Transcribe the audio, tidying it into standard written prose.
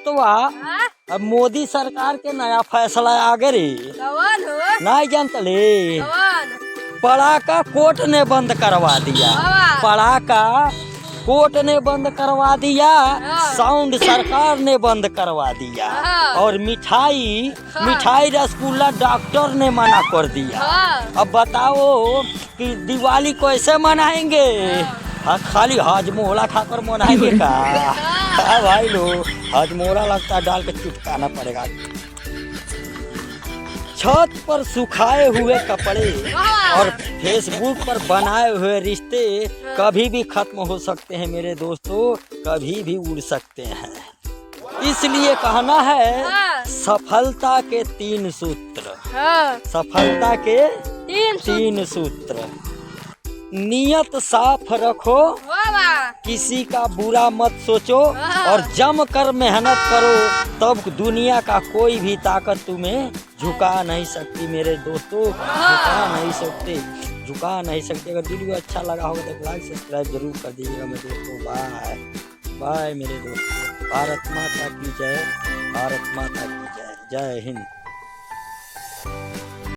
दोस्तवा हाँ? अब मोदी सरकार के नया फैसला आ गए रे। कौन हो? नहीं जानतले, कौन? पड़ाका कोर्ट ने बंद करवा दिया। हाँ। पड़ाका कोर्ट ने बंद करवा दिया, हाँ। साउंड सरकार ने बंद करवा दिया, हाँ। और मिठाई हाँ। मिठाई रसगुल्ला डॉक्टर ने मना कर दिया। हाँ। अब बताओ कि दिवाली कैसे मनाएंगे? हाँ, खाली हजमोला खाकर मनाएंगे का? हाँ भाई लोग, हजमोला लगता है डाल के चिपकाना पड़ेगा। छत पर सुखाए हुए कपड़े और फेसबुक पर बनाए हुए रिश्ते कभी भी खत्म हो सकते हैं मेरे दोस्तों, कभी भी उड़ सकते हैं। इसलिए कहना है सफलता के 3 सूत्र। हाँ। सफलता के 3 सूत्र। नियत साफ रखो, किसी का बुरा मत सोचो, और जम कर मेहनत करो, तब दुनिया का कोई भी ताकत तुम्हें झुका नहीं सकती मेरे दोस्तों। झुका नहीं सकते। अगर वीडियो अच्छा लगा होगा तो लाइक सब्सक्राइब जरूर कर दीजिएगा मेरे दोस्तों। बाय बाय मेरे दोस्तों। भारत माता की जय, भारत माता की जय। जय हिंद।